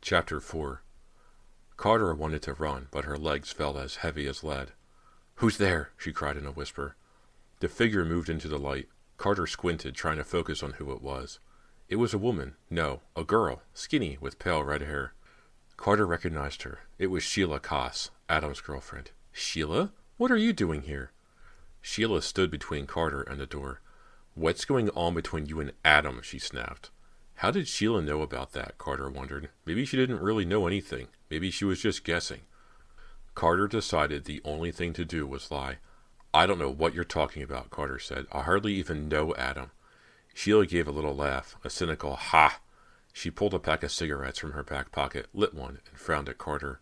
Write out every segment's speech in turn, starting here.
Chapter 4. Carter wanted to run, but her legs felt as heavy as lead. "Who's there?" she cried in a whisper. The figure moved into the light. Carter squinted, trying to focus on who it was. It was a woman. No, a girl, skinny, with pale red hair. Carter recognized her. It was Sheila Koss, Adam's girlfriend. "Sheila? What are you doing here?" Sheila stood between Carter and the door. "What's going on between you and Adam?" she snapped. How did Sheila know about that, Carter wondered. Maybe she didn't really know anything. Maybe she was just guessing. Carter decided the only thing to do was lie. "I don't know what you're talking about," Carter said. "I hardly even know Adam." Sheila gave a little laugh, a cynical ha. She pulled a pack of cigarettes from her back pocket, lit one, and frowned at Carter.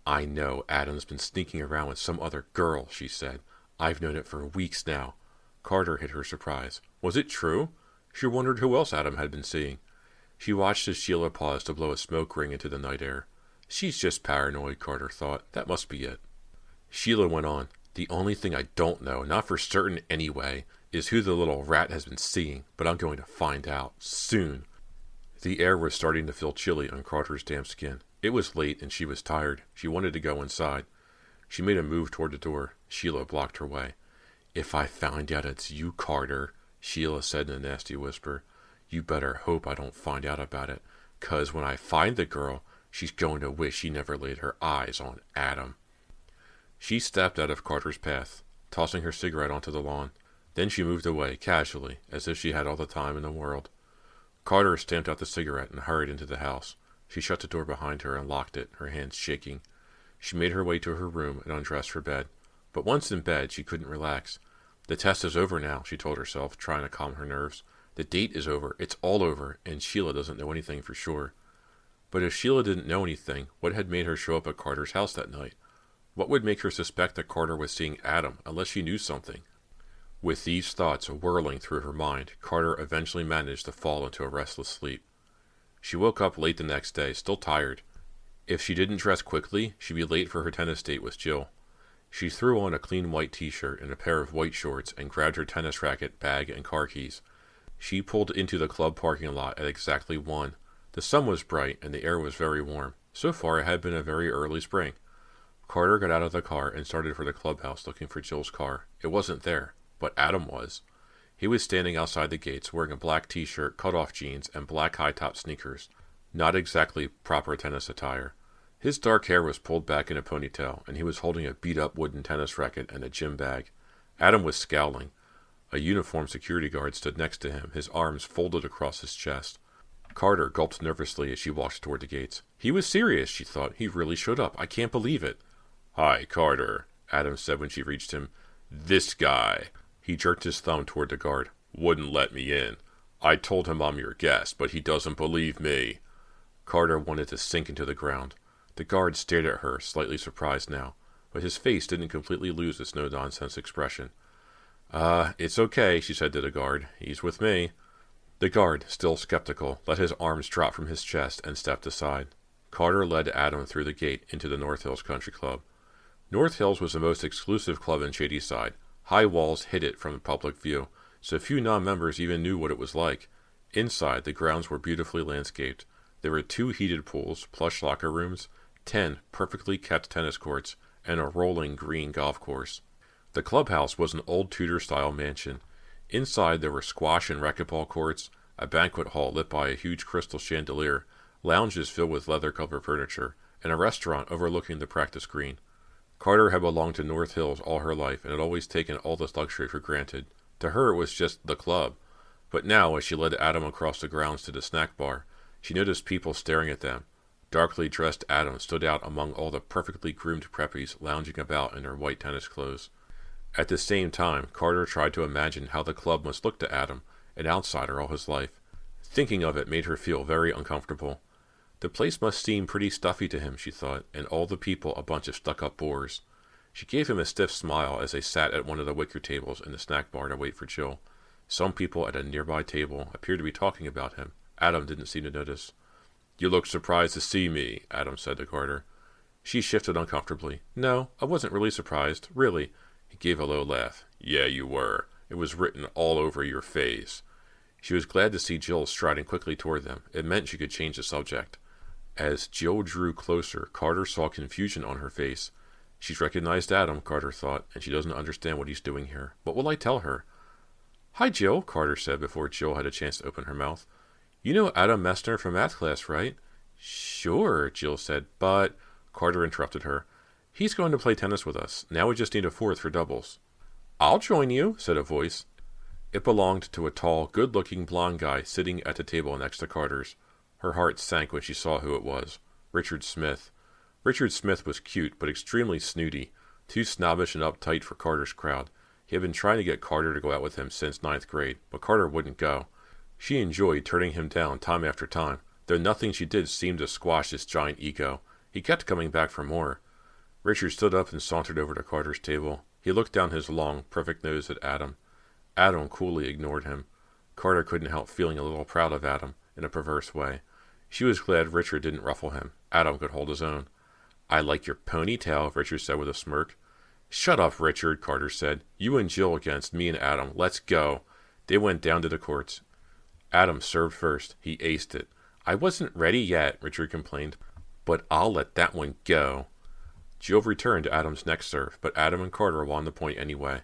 "I know Adam's been sneaking around with some other girl," she said. "I've known it for weeks now." Carter hid her surprise. Was it true? She wondered who else Adam had been seeing. She watched as Sheila paused to blow a smoke ring into the night air. She's just paranoid, Carter thought. That must be it. Sheila went on. "The only thing I don't know, not for certain anyway, is who the little rat has been seeing, but I'm going to find out. Soon." The air was starting to feel chilly on Carter's damp skin. It was late and she was tired. She wanted to go inside. She made a move toward the door. Sheila blocked her way. "If I find out it's you, Carter," Sheila said in a nasty whisper, "you better hope I don't find out about it, 'cause when I find the girl, she's going to wish she never laid her eyes on Adam." She stepped out of Carter's path, tossing her cigarette onto the lawn. Then she moved away, casually, as if she had all the time in the world. Carter stamped out the cigarette and hurried into the house. She shut the door behind her and locked it, her hands shaking. She made her way to her room and undressed for bed. But once in bed, she couldn't relax. The test is over now, she told herself, trying to calm her nerves. The date is over, it's all over, and Sheila doesn't know anything for sure. But if Sheila didn't know anything, what had made her show up at Carter's house that night? What would make her suspect that Carter was seeing Adam, unless she knew something? With these thoughts whirling through her mind, Carter eventually managed to fall into a restless sleep. She woke up late the next day, still tired. If she didn't dress quickly, she'd be late for her tennis date with Jill. She threw on a clean white t-shirt and a pair of white shorts and grabbed her tennis racket, bag, and car keys. She pulled into the club parking lot at exactly 1. The sun was bright and the air was very warm. So far it had been a very early spring. Carter got out of the car and started for the clubhouse looking for Jill's car. It wasn't there, but Adam was. He was standing outside the gates wearing a black t-shirt, cut-off jeans, and black high-top sneakers. Not exactly proper tennis attire. His dark hair was pulled back in a ponytail, and he was holding a beat-up wooden tennis racket and a gym bag. Adam was scowling. A uniformed security guard stood next to him, his arms folded across his chest. Carter gulped nervously as she walked toward the gates. He was serious, she thought. He really showed up. I can't believe it. "Hi, Carter," Adam said when she reached him. "This guy," he jerked his thumb toward the guard, "wouldn't let me in. I told him I'm your guest, but he doesn't believe me." Carter wanted to sink into the ground. The guard stared at her, slightly surprised now, but his face didn't completely lose its no-nonsense expression. It's okay," she said to the guard. "He's with me." The guard, still skeptical, let his arms drop from his chest and stepped aside. Carter led Adam through the gate into the North Hills Country Club. North Hills was the most exclusive club in Shadyside. High walls hid it from the public view, so few non-members even knew what it was like. Inside, the grounds were beautifully landscaped. There were 2 heated pools, plush locker rooms, 10 perfectly kept tennis courts, and a rolling green golf course. The clubhouse was an old Tudor-style mansion. Inside there were squash and racquetball courts, a banquet hall lit by a huge crystal chandelier, lounges filled with leather-covered furniture, and a restaurant overlooking the practice green. Carter had belonged to North Hills all her life and had always taken all this luxury for granted. To her it was just the club. But now, as she led Adam across the grounds to the snack bar, she noticed people staring at them. Darkly dressed Adam stood out among all the perfectly groomed preppies lounging about in their white tennis clothes. At the same time, Carter tried to imagine how the club must look to Adam, an outsider all his life. Thinking of it made her feel very uncomfortable. The place must seem pretty stuffy to him, she thought, and all the people a bunch of stuck-up bores. She gave him a stiff smile as they sat at one of the wicker tables in the snack bar to wait for Jill. Some people at a nearby table appeared to be talking about him. Adam didn't seem to notice. "You look surprised to see me," Adam said to Carter. She shifted uncomfortably. "No, I wasn't really surprised, really." He gave a low laugh. "Yeah, you were. It was written all over your face." She was glad to see Jill striding quickly toward them. It meant she could change the subject. As Jill drew closer, Carter saw confusion on her face. She's recognized Adam, Carter thought, and she doesn't understand what he's doing here. What will I tell her? Hi, Jill, Carter said before Jill had a chance to open her mouth. You know Adam Messner from math class, right? Sure, Jill said, but... Carter interrupted her. He's going to play tennis with us. Now we just need a fourth for doubles. I'll join you, said a voice. It belonged to a tall, good-looking blonde guy sitting at the table next to Carter's. Her heart sank when she saw who it was. Richard Smith. Richard Smith was cute, but extremely snooty, too snobbish and uptight for Carter's crowd. He had been trying to get Carter to go out with him since 9th grade, but Carter wouldn't go. She enjoyed turning him down time after time, though nothing she did seemed to squash his giant ego. He kept coming back for more. Richard stood up and sauntered over to Carter's table. He looked down his long, perfect nose at Adam. Adam coolly ignored him. Carter couldn't help feeling a little proud of Adam, in a perverse way. She was glad Richard didn't ruffle him. Adam could hold his own. I like your ponytail, Richard said with a smirk. Shut up, Richard, Carter said. You and Jill against me and Adam. Let's go. They went down to the courts. Adam served first. He aced it. I wasn't ready yet, Richard complained. But I'll let that one go. Jill returned to Adam's next serve, but Adam and Carter won the point anyway.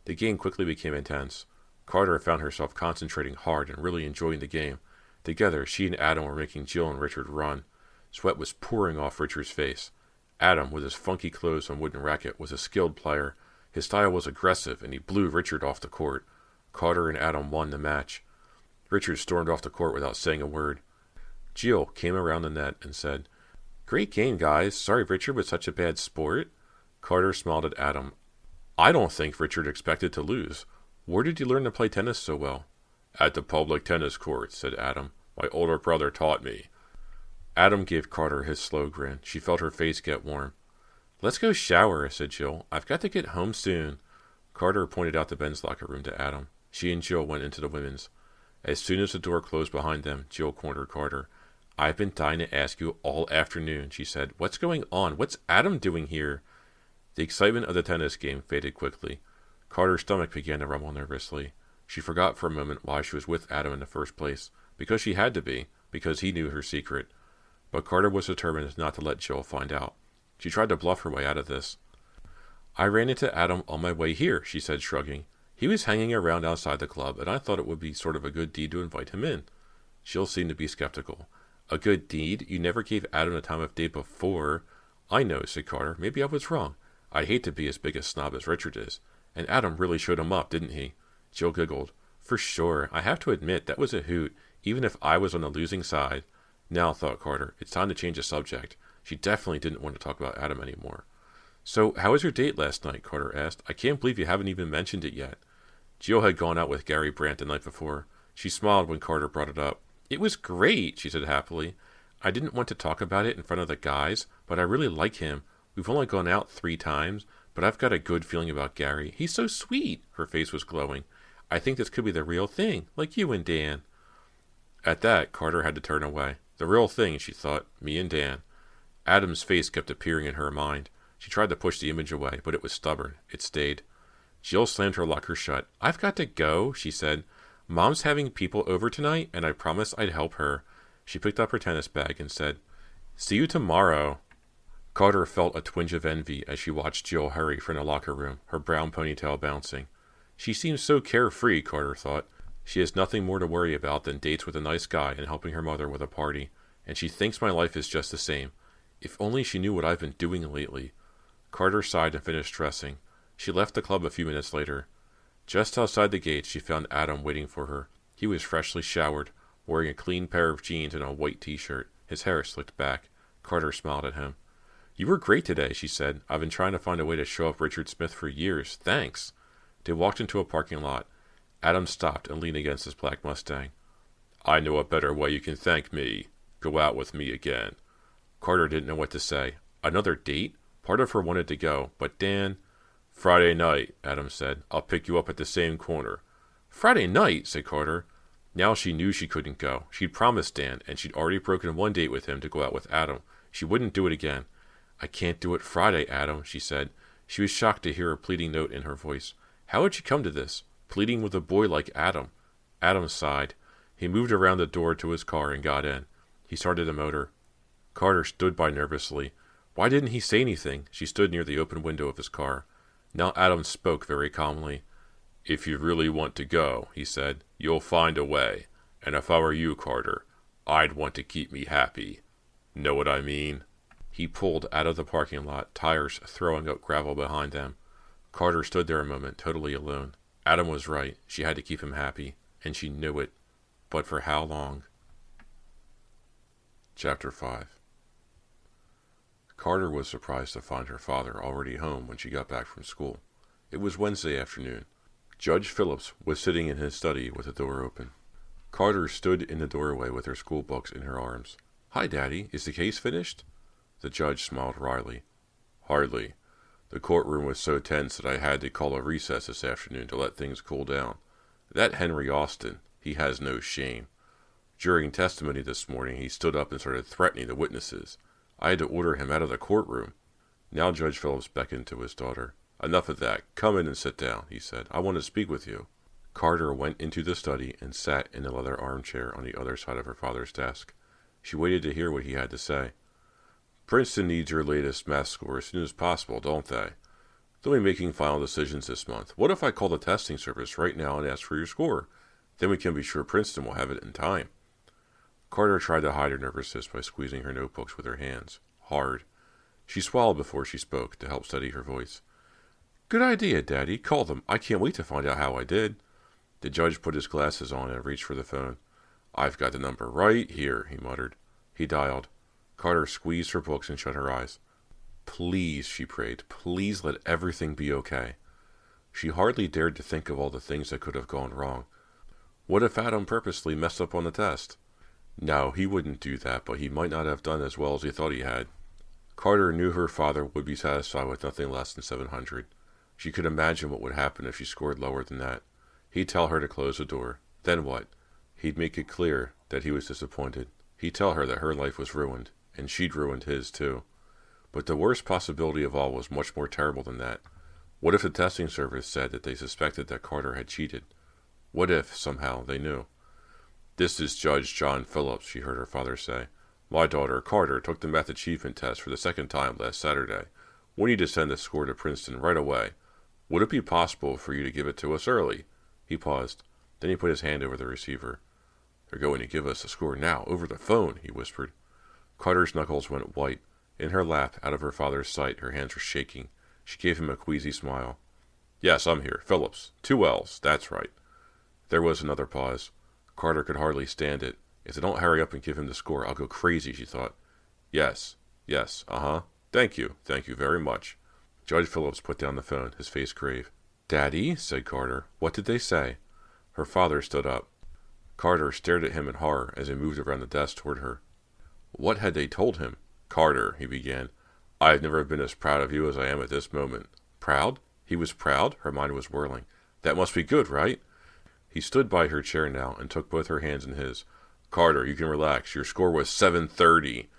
The game quickly became intense. Carter found herself concentrating hard and really enjoying the game. Together, she and Adam were making Jill and Richard run. Sweat was pouring off Richard's face. Adam, with his funky clothes and wooden racket, was a skilled player. His style was aggressive, and he blew Richard off the court. Carter and Adam won the match. Richard stormed off the court without saying a word. Jill came around the net and said, Great game, guys. Sorry Richard was such a bad sport. Carter smiled at Adam. I don't think Richard expected to lose. Where did you learn to play tennis so well? At the public tennis courts, said Adam. My older brother taught me. Adam gave Carter his slow grin. She felt her face get warm. Let's go shower, said Jill. I've got to get home soon. Carter pointed out the men's locker room to Adam. She and Jill went into the women's. As soon as the door closed behind them, Jill cornered Carter. I've been dying to ask you all afternoon, she said. What's going on? What's Adam doing here? The excitement of the tennis game faded quickly. Carter's stomach began to rumble nervously. She forgot for a moment why she was with Adam in the first place. Because she had to be. Because he knew her secret. But Carter was determined not to let Jill find out. She tried to bluff her way out of this. I ran into Adam on my way here, she said, shrugging. He was hanging around outside the club, and I thought it would be sort of a good deed to invite him in. Jill seemed to be skeptical. A good deed? You never gave Adam the time of day before. I know, said Carter. Maybe I was wrong. I'd hate to be as big a snob as Richard is. And Adam really showed him up, didn't he? Jill giggled. For sure. I have to admit, that was a hoot, even if I was on the losing side. Now, thought Carter, it's time to change the subject. She definitely didn't want to talk about Adam anymore. So, how was your date last night? Carter asked. I can't believe you haven't even mentioned it yet. Jill had gone out with Gary Brandt the night before. She smiled when Carter brought it up. It was great, she said happily. I didn't want to talk about it in front of the guys, but I really like him. We've only gone out 3 times, but I've got a good feeling about Gary. He's so sweet. Her face was glowing. I think this could be the real thing, like you and Dan. At that, Carter had to turn away. The real thing, she thought, me and Dan. Adam's face kept appearing in her mind. She tried to push the image away, but it was stubborn. It stayed. Jill slammed her locker shut. I've got to go, she said. Mom's having people over tonight, and I promised I'd help her. She picked up her tennis bag and said, See you tomorrow. Carter felt a twinge of envy as she watched Jill hurry from the locker room, her brown ponytail bouncing. She seems so carefree, Carter thought. She has nothing more to worry about than dates with a nice guy and helping her mother with a party, and she thinks my life is just the same. If only she knew what I've been doing lately. Carter sighed and finished dressing. She left the club a few minutes later. Just outside the gate, she found Adam waiting for her. He was freshly showered, wearing a clean pair of jeans and a white t-shirt, his hair slicked back. Carter smiled at him. You were great today, she said. I've been trying to find a way to show up Richard Smith for years. Thanks. They walked into a parking lot. Adam stopped and leaned against his black Mustang. I know a better way you can thank me. Go out with me again. Carter didn't know what to say. Another date? Part of her wanted to go, but Dan... Friday night, Adam said. I'll pick you up at the same corner. Friday night, said Carter. Now she knew she couldn't go. She'd promised Dan, and she'd already broken one date with him to go out with Adam. She wouldn't do it again. I can't do it Friday, Adam, she said. She was shocked to hear a pleading note in her voice. How had she come to this? Pleading with a boy like Adam. Adam sighed. He moved around the door to his car and got in. He started the motor. Carter stood by nervously. Why didn't he say anything? She stood near the open window of his car. Now Adam spoke very calmly. If you really want to go, he said, you'll find a way. And if I were you, Carter, I'd want to keep me happy. Know what I mean? He pulled out of the parking lot, tires throwing up gravel behind them. Carter stood there a moment, totally alone. Adam was right. She had to keep him happy, and she knew it. But for how long? Chapter 5. Carter was surprised to find her father already home when she got back from school. It was Wednesday afternoon. Judge Phillips was sitting in his study with the door open. Carter stood in the doorway with her school books in her arms. Hi, Daddy. Is the case finished? The judge smiled wryly. Hardly. The courtroom was so tense that I had to call a recess this afternoon to let things cool down. That Henry Austin, he has no shame. During testimony this morning, he stood up and started threatening the witnesses. I had to order him out of the courtroom. Now Judge Phillips beckoned to his daughter. Enough of that. Come in and sit down, he said. I want to speak with you. Carter went into the study and sat in the leather armchair on the other side of her father's desk. She waited to hear what he had to say. Princeton needs your latest math score as soon as possible, don't they? They'll be making final decisions this month. What if I call the testing service right now and ask for your score? Then we can be sure Princeton will have it in time. Carter tried to hide her nervousness by squeezing her notebooks with her hands. Hard. She swallowed before she spoke to help steady her voice. Good idea, Daddy. Call them. I can't wait to find out how I did. The judge put his glasses on and reached for the phone. I've got the number right here, he muttered. He dialed. Carter squeezed her books and shut her eyes. Please, she prayed, please let everything be okay. She hardly dared to think of all the things that could have gone wrong. What if Adam purposely messed up on the test? No, he wouldn't do that, but he might not have done as well as he thought he had. Carter knew her father would be satisfied with nothing less than 700. She could imagine what would happen if she scored lower than that. He'd tell her to close the door. Then what? He'd make it clear that he was disappointed. He'd tell her that her life was ruined, and she'd ruined his too. But the worst possibility of all was much more terrible than that. What if the testing service said that they suspected that Carter had cheated? What if, somehow, they knew? This is Judge John Phillips, she heard her father say. My daughter, Carter, took the math achievement test for the second time last Saturday. We need to send the score to Princeton right away. Would it be possible for you to give it to us early? He paused. Then he put his hand over the receiver. They're going to give us the score now, over the phone, he whispered. Carter's knuckles went white. In her lap, out of her father's sight, her hands were shaking. She gave him a queasy smile. Yes, I'm here. Phillips. 2 L's. That's right. There was another pause. Carter could hardly stand it. If they don't hurry up and give him the score, I'll go crazy, she thought. Yes. Thank you very much. Judge Phillips put down the phone, his face grave. Daddy, said Carter, what did they say? Her father stood up. Carter stared at him in horror as he moved around the desk toward her. What had they told him? Carter, he began, I have never been as proud of you as I am at this moment. Proud? He was proud? Her mind was whirling. That must be good, right? He stood by her chair now and took both her hands in his. Carter, you can relax. Your score was 730.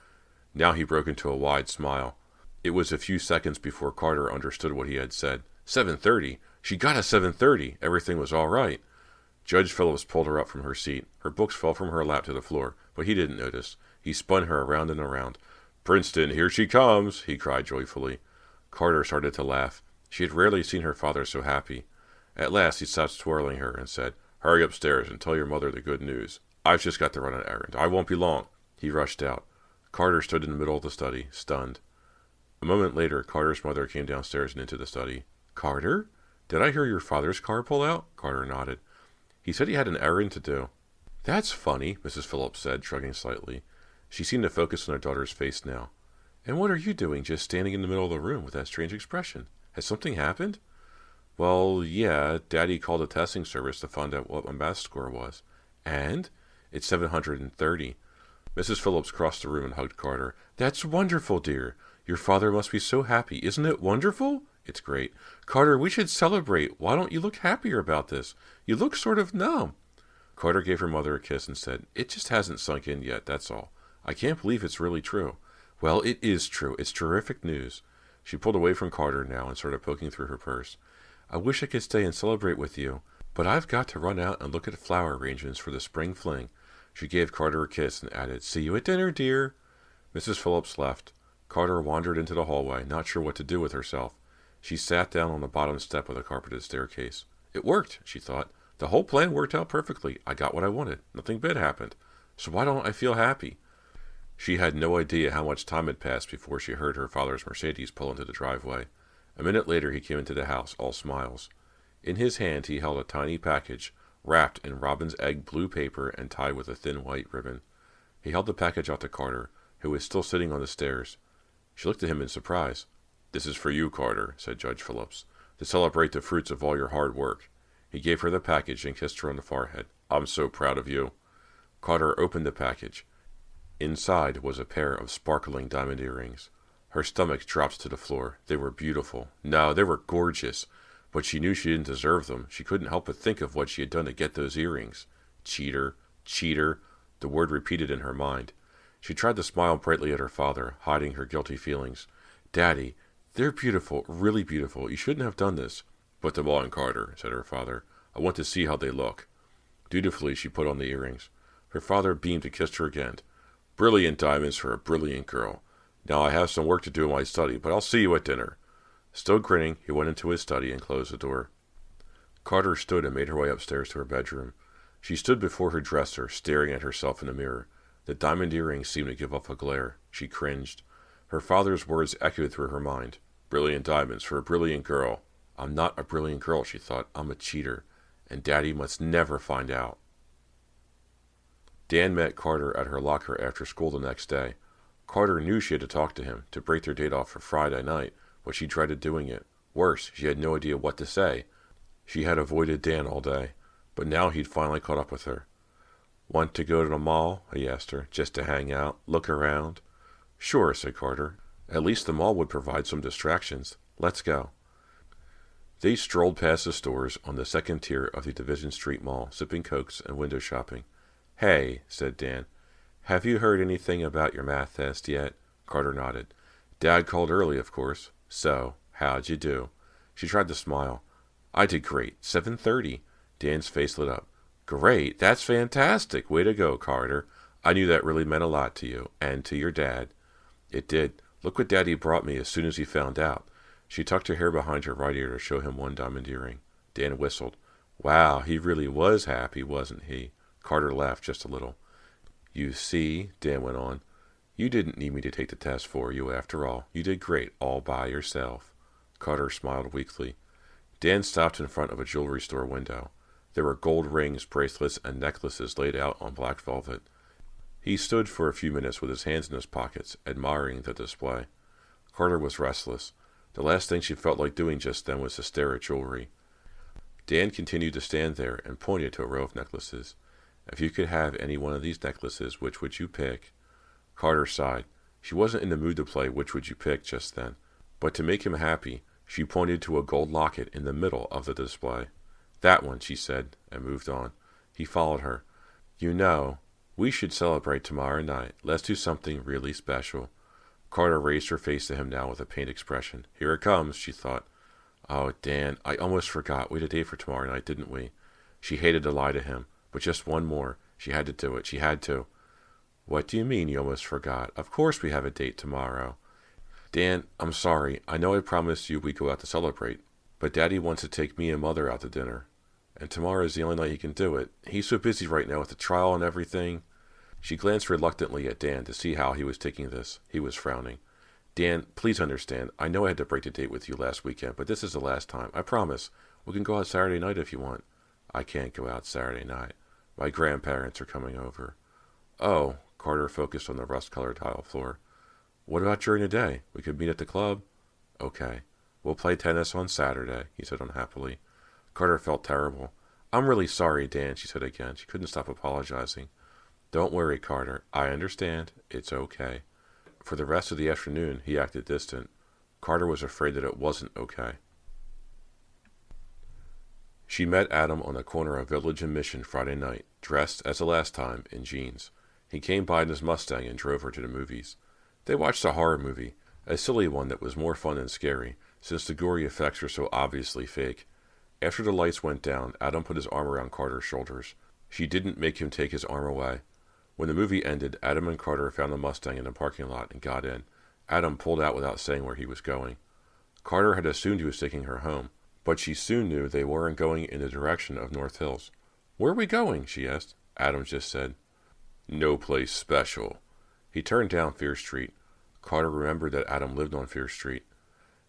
Now he broke into a wide smile. It was a few seconds before Carter understood what he had said. 730? She got a 730. Everything was all right. Judge Phillips pulled her up from her seat. Her books fell from her lap to the floor, but he didn't notice. He spun her around and around. Princeton, here she comes, he cried joyfully. Carter started to laugh. She had rarely seen her father so happy. At last he stopped twirling her and said, Hurry upstairs and tell your mother the good news. I've just got to run an errand. I won't be long. He rushed out. Carter stood in the middle of the study, stunned. A moment later, Carter's mother came downstairs and into the study. Carter? Did I hear your father's car pull out? Carter nodded. He said he had an errand to do. That's funny, Mrs. Phillips said, shrugging slightly. She seemed to focus on her daughter's face now. And what are you doing just standing in the middle of the room with that strange expression? Has something happened? Well, yeah, Daddy called the testing service to find out what my math score was. And? It's 730. Mrs. Phillips crossed the room and hugged Carter. That's wonderful, dear. Your father must be so happy. Isn't it wonderful? It's great. Carter, we should celebrate. Why don't you look happier about this? You look sort of numb. Carter gave her mother a kiss and said, It just hasn't sunk in yet, that's all. I can't believe it's really true. Well, it is true. It's terrific news. She pulled away from Carter now and started poking through her purse. I wish I could stay and celebrate with you, but I've got to run out and look at flower arrangements for the spring fling. She gave Carter a kiss and added, See you at dinner, dear. Mrs. Phillips left. Carter wandered into the hallway, not sure what to do with herself. She sat down on the bottom step of the carpeted staircase. It worked, she thought. The whole plan worked out perfectly. I got what I wanted. Nothing bad happened. So why don't I feel happy? She had no idea how much time had passed before she heard her father's Mercedes pull into the driveway. A minute later he came into the house, all smiles. In his hand he held a tiny package, wrapped in robin's egg blue paper and tied with a thin white ribbon. He held the package out to Carter, who was still sitting on the stairs. She looked at him in surprise. "This is for you, Carter," said Judge Phillips, "to celebrate the fruits of all your hard work." He gave her the package and kissed her on the forehead. "I'm so proud of you." Carter opened the package. Inside was a pair of sparkling diamond earrings. Her stomach dropped to the floor. They were beautiful. No, they were gorgeous. But she knew she didn't deserve them. She couldn't help but think of what she had done to get those earrings. Cheater, cheater, the word repeated in her mind. She tried to smile brightly at her father, hiding her guilty feelings. "Daddy, they're beautiful, really beautiful. You shouldn't have done this." "Put them on, Carter," said her father. "I want to see how they look." Dutifully she put on the earrings. Her father beamed and kissed her again. "Brilliant diamonds for a brilliant girl. Now I have some work to do in my study, but I'll see you at dinner." Still grinning, he went into his study and closed the door. Carter stood and made her way upstairs to her bedroom. She stood before her dresser, staring at herself in the mirror. The diamond earrings seemed to give off a glare. She cringed. Her father's words echoed through her mind. "Brilliant diamonds for a brilliant girl." "I'm not a brilliant girl," she thought. "I'm a cheater. And Daddy must never find out." Dan met Carter at her locker after school the next day. Carter knew she had to talk to him, to break their date off for Friday night, but she dreaded doing it. Worse, she had no idea what to say. She had avoided Dan all day, but now he'd finally caught up with her. "Want to go to the mall?" he asked her, "just to hang out, look around?" "Sure," said Carter. "At least the mall would provide some distractions. Let's go." They strolled past the stores on the second tier of the Division Street Mall, sipping Cokes and window shopping. "Hey," said Dan, "have you heard anything about your math test yet?" Carter nodded. "Dad called early, of course. So, how'd you do?" She tried to smile. "I did great. 7:30. Dan's face lit up. "Great. That's fantastic. Way to go, Carter. I knew that really meant a lot to you, and to your dad." "It did. Look what Daddy brought me as soon as he found out." She tucked her hair behind her right ear to show him one diamond earring. Dan whistled. "Wow, he really was happy, wasn't he?" Carter laughed just a little. "You see," Dan went on, "you didn't need me to take the test for you after all. You did great all by yourself." Carter smiled weakly. Dan stopped in front of a jewelry store window. There were gold rings, bracelets, and necklaces laid out on black velvet. He stood for a few minutes with his hands in his pockets, admiring the display. Carter was restless. The last thing she felt like doing just then was to stare at jewelry. Dan continued to stand there and pointed to a row of necklaces. "If you could have any one of these necklaces, which would you pick?" Carter sighed. She wasn't in the mood to play which would you pick just then. But to make him happy, she pointed to a gold locket in the middle of the display. "That one," she said, and moved on. He followed her. "You know, we should celebrate tomorrow night. Let's do something really special." Carter raised her face to him now with a pained expression. "Here it comes," she thought. "Oh, Dan, I almost forgot. We had a date for tomorrow night, didn't we?" She hated to lie to him, but just one more. She had to do it. She had to. "What do you mean you almost forgot? Of course we have a date tomorrow." "Dan, I'm sorry. I know I promised you we'd go out to celebrate, but Daddy wants to take me and Mother out to dinner. And tomorrow is the only night he can do it. He's so busy right now with the trial and everything." She glanced reluctantly at Dan to see how he was taking this. He was frowning. "Dan, please understand. I know I had to break the date with you last weekend, but this is the last time. I promise. We can go out Saturday night if you want." "I can't go out Saturday night. My grandparents are coming over." "Oh," Carter focused on the rust-colored tile floor. "What about during the day? We could meet at the club." "Okay. We'll play tennis on Saturday," he said unhappily. Carter felt terrible. "I'm really sorry, Dan," she said again. She couldn't stop apologizing. "Don't worry, Carter. I understand. It's okay." For the rest of the afternoon, he acted distant. Carter was afraid that it wasn't okay. She met Adam on the corner of Village and Mission Friday night, dressed, as the last time, in jeans. He came by in his Mustang and drove her to the movies. They watched a horror movie, a silly one that was more fun than scary, since the gory effects were so obviously fake. After the lights went down, Adam put his arm around Carter's shoulders. She didn't make him take his arm away. When the movie ended, Adam and Carter found the Mustang in the parking lot and got in. Adam pulled out without saying where he was going. Carter had assumed he was taking her home, but she soon knew they weren't going in the direction of North Hills. "Where are we going?" she asked. Adam just said, "No place special." He turned down Fear Street. Carter remembered that Adam lived on Fear Street.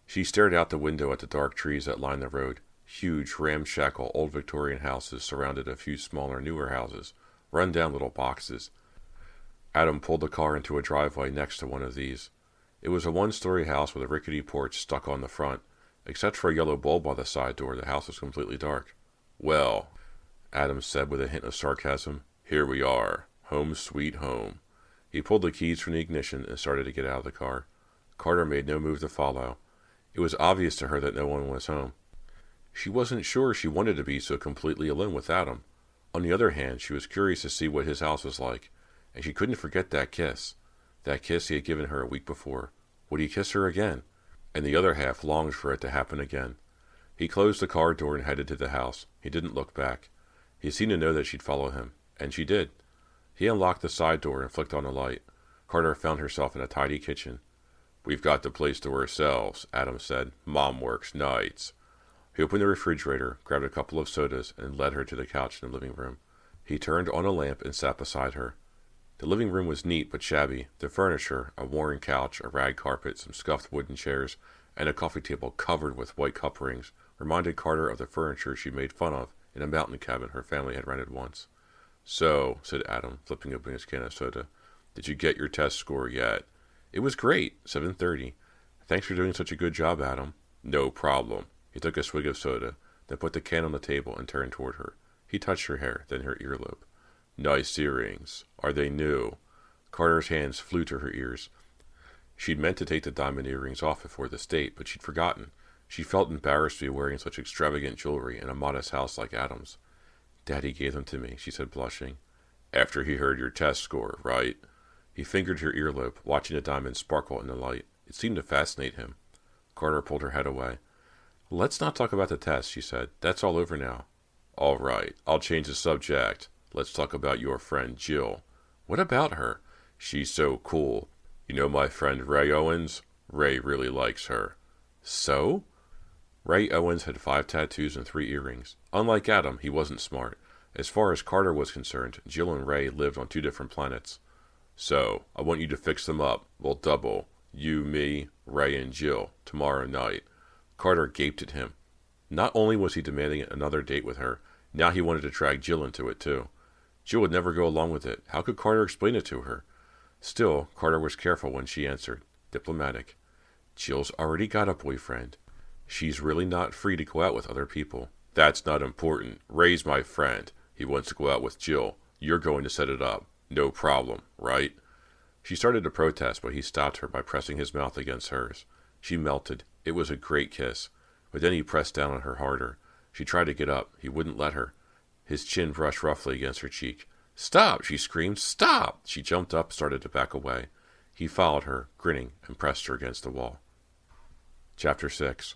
She stared out the window at the dark trees that lined the road. Huge, ramshackle, old Victorian houses surrounded a few smaller, newer houses, run-down little boxes. Adam pulled the car into a driveway next to one of these. It was a one-story house with a rickety porch stuck on the front. Except for a yellow bulb by the side door, the house was completely dark. "Well," Adam said with a hint of sarcasm, "here we are. Home sweet home." He pulled the keys from the ignition and started to get out of the car. Carter made no move to follow. It was obvious to her that no one was home. She wasn't sure she wanted to be so completely alone without him. On the other hand, she was curious to see what his house was like, and she couldn't forget that kiss. That kiss he had given her a week before. Would he kiss her again? And the other half longed for it to happen again. He closed the car door and headed to the house. He didn't look back. He seemed to know that she'd follow him, and she did. He unlocked the side door and flicked on the light. Carter found herself in a tidy kitchen. "We've got the place to ourselves," Adam said. "Mom works nights." He opened the refrigerator, grabbed a couple of sodas, and led her to the couch in the living room. He turned on a lamp and sat beside her. The living room was neat but shabby. The furniture, a worn couch, a rag carpet, some scuffed wooden chairs, and a coffee table covered with white cup rings, reminded Carter of the furniture she made fun of in a mountain cabin her family had rented once. "So," said Adam, flipping open his can of soda, "did you get your test score yet?" "It was great, 730. Thanks for doing such a good job, Adam." "No problem." He took a swig of soda, then put the can on the table and turned toward her. He touched her hair, then her earlobe. "Nice earrings. Are they new?" Carter's hands flew to her ears. She'd meant to take the diamond earrings off before the date, but she'd forgotten. She felt embarrassed to be wearing such extravagant jewelry in a modest house like Adam's. "Daddy gave them to me," she said, blushing. "After he heard your test score, right?" He fingered her earlobe, watching the diamond sparkle in the light. It seemed to fascinate him. Carter pulled her head away. "Let's not talk about the test," she said. "That's all over now." "All right, I'll change the subject. Let's talk about your friend Jill." "What about her?" "She's so cool. You know my friend Ray Owens? Ray really likes her." "So?" Ray Owens had 5 tattoos and 3 earrings. Unlike Adam, he wasn't smart. As far as Carter was concerned, Jill and Ray lived on 2 different planets. "So, I want you to fix them up. We'll double. You, me, Ray, and Jill, tomorrow night." Carter gaped at him. Not only was he demanding another date with her, now he wanted to drag Jill into it too. Jill would never go along with it. How could Carter explain it to her? Still, Carter was careful when she answered, diplomatic. "Jill's already got a boyfriend. She's really not free to go out with other people." "That's not important. Ray's my friend. He wants to go out with Jill. You're going to set it up. No problem, right?" She started to protest, but he stopped her by pressing his mouth against hers. She melted. It was a great kiss. But then he pressed down on her harder. She tried to get up. He wouldn't let her. His chin brushed roughly against her cheek. "Stop!" she screamed. "Stop!" She jumped up, started to back away. He followed her, grinning, and pressed her against the wall. Chapter 6.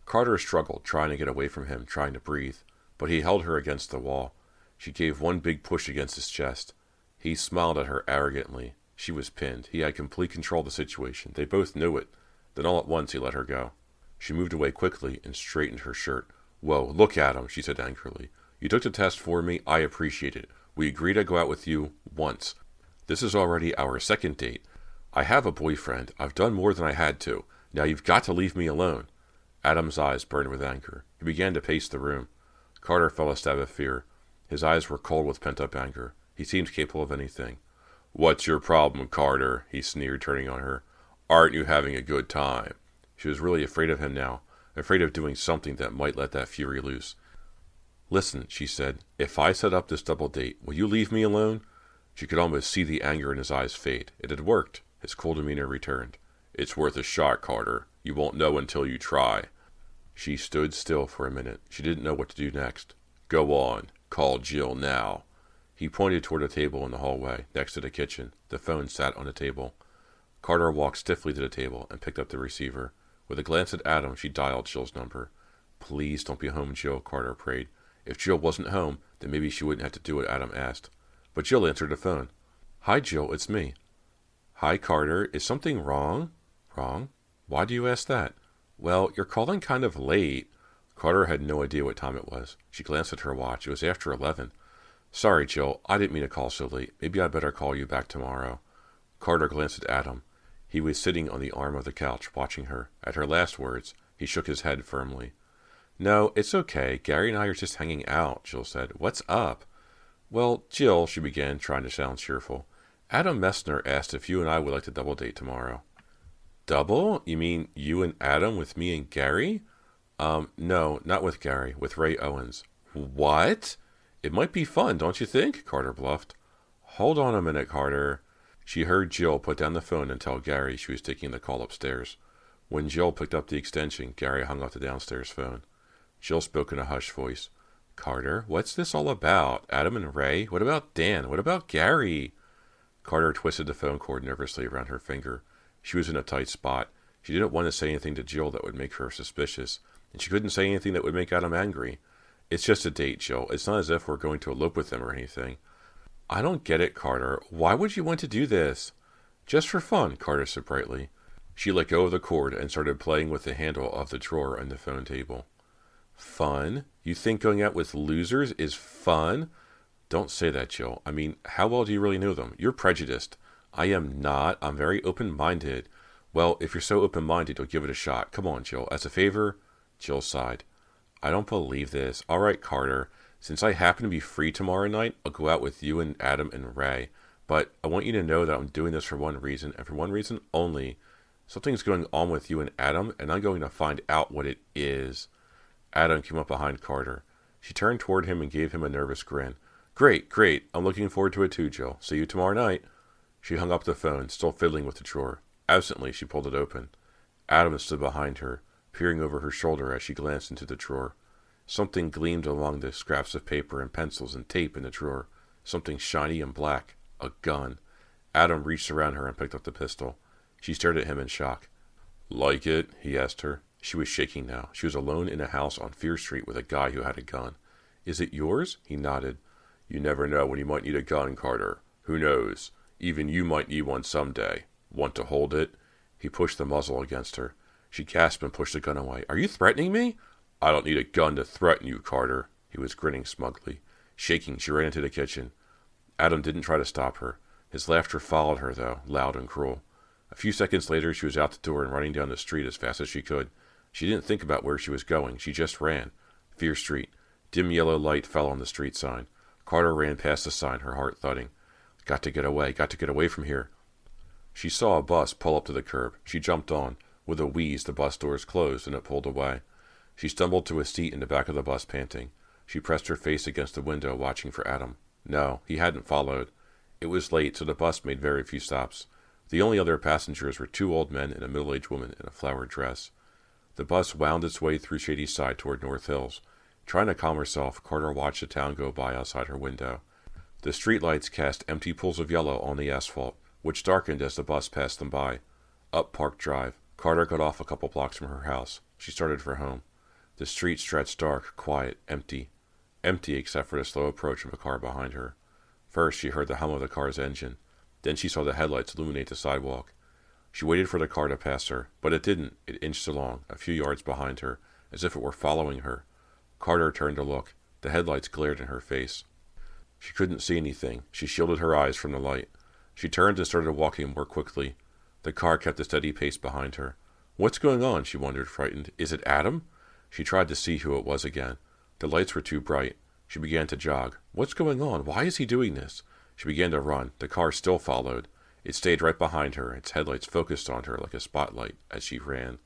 Carter struggled, trying to get away from him, trying to breathe. But he held her against the wall. She gave one big push against his chest. He smiled at her arrogantly. She was pinned. He had complete control of the situation. They both knew it. Then all at once he let her go. She moved away quickly and straightened her shirt. "Whoa, look at him," she said angrily. "You took the test for me. I appreciate it. We agreed I'd go out with you once. This is already our 2nd date. I have a boyfriend. I've done more than I had to. Now you've got to leave me alone." Adam's eyes burned with anger. He began to pace the room. Carter felt a stab of fear. His eyes were cold with pent-up anger. He seemed capable of anything. "What's your problem, Carter?" he sneered, turning on her. "Aren't you having a good time?" She was really afraid of him now, afraid of doing something that might let that fury loose. "Listen," she said, "if I set up this double date, will you leave me alone?" She could almost see the anger in his eyes fade. It had worked. His cool demeanor returned. "It's worth a shot, Carter. You won't know until you try." She stood still for a minute. She didn't know what to do next. "Go on. Call Jill now." He pointed toward a table in the hallway, next to the kitchen. The phone sat on the table. Carter walked stiffly to the table and picked up the receiver. With a glance at Adam, she dialed Jill's number. "Please don't be home, Jill," Carter prayed. If Jill wasn't home, then maybe she wouldn't have to do what Adam asked. But Jill answered the phone. Hi, Jill, it's me. Hi, Carter. Is something wrong? Wrong? Why do you ask that? Well, you're calling kind of late. Carter had no idea what time it was. She glanced at her watch. It was after 11. Sorry, Jill. I didn't mean to call so late. Maybe I'd better call you back tomorrow. Carter glanced at Adam. He was sitting on the arm of the couch, watching her. At her last words, he shook his head firmly. No, it's okay. Gary and I are just hanging out, Jill said. What's up? Well, Jill, she began, trying to sound cheerful. Adam Messner asked if you and I would like to double date tomorrow. Double? You mean you and Adam with me and Gary? No, not with Gary, with Ray Owens. What? It might be fun, don't you think? Carter bluffed. Hold on a minute, Carter. She heard Jill put down the phone and tell Gary she was taking the call upstairs. When Jill picked up the extension, Gary hung up the downstairs phone. Jill spoke in a hushed voice. Carter, what's this all about? Adam and Ray? What about Dan? What about Gary? Carter twisted the phone cord nervously around her finger. She was in a tight spot. She didn't want to say anything to Jill that would make her suspicious, and she couldn't say anything that would make Adam angry. It's just a date, Jill. It's not as if we're going to elope with him or anything. I don't get it, Carter. Why would you want to do this? Just for fun, Carter said brightly. She let go of the cord and started playing with the handle of the drawer on the phone table. Fun? You think going out with losers is fun? Don't say that, Jill. I mean, how well do you really know them? You're prejudiced. I am not. I'm very open-minded. Well, if you're so open-minded, you'll give it a shot. Come on, Jill. As a favor? Jill sighed. I don't believe this. All right, Carter. Since I happen to be free tomorrow night, I'll go out with you and Adam and Ray. But I want you to know that I'm doing this for one reason, and for one reason only. Something's going on with you and Adam, and I'm going to find out what it is. Adam came up behind Carter. She turned toward him and gave him a nervous grin. Great, great. I'm looking forward to it too, Jill. See you tomorrow night. She hung up the phone, still fiddling with the drawer. Absently, she pulled it open. Adam stood behind her, peering over her shoulder as she glanced into the drawer. Something gleamed among the scraps of paper and pencils and tape in the drawer. Something shiny and black. A gun. Adam reached around her and picked up the pistol. She stared at him in shock. Like it? He asked her. She was shaking now. She was alone in a house on Fear Street with a guy who had a gun. Is it yours? He nodded. You never know when you might need a gun, Carter. Who knows? Even you might need one someday. Want to hold it? He pushed the muzzle against her. She gasped and pushed the gun away. Are you threatening me? I don't need a gun to threaten you, Carter. He was grinning smugly. Shaking, she ran into the kitchen. Adam didn't try to stop her. His laughter followed her, though, loud and cruel. A few seconds later, she was out the door and running down the street as fast as she could. She didn't think about where she was going. She just ran. Fear Street. Dim yellow light fell on the street sign. Carter ran past the sign, her heart thudding. Got to get away from here. She saw a bus pull up to the curb. She jumped on. With a wheeze, the bus doors closed and it pulled away. She stumbled to a seat in the back of the bus, panting. She pressed her face against the window, watching for Adam. No, he hadn't followed. It was late, so the bus made very few stops. The only other passengers were two old men and a middle-aged woman in a flowered dress. The bus wound its way through Shady Side toward North Hills. Trying to calm herself, Carter watched the town go by outside her window. The streetlights cast empty pools of yellow on the asphalt, which darkened as the bus passed them by. Up Park Drive, Carter got off a couple blocks from her house. She started for home. The street stretched dark, quiet, empty. Empty except for the slow approach of a car behind her. First, she heard the hum of the car's engine. Then she saw the headlights illuminate the sidewalk. She waited for the car to pass her, but it didn't. It inched along, a few yards behind her, as if it were following her. Carter turned to look. The headlights glared in her face. She couldn't see anything. She shielded her eyes from the light. She turned and started walking more quickly. The car kept a steady pace behind her. What's going on? She wondered, frightened. Is it Adam? She tried to see who it was again. The lights were too bright. She began to jog. What's going on? Why is he doing this? She began to run. The car still followed. It stayed right behind her, its headlights focused on her like a spotlight as she ran.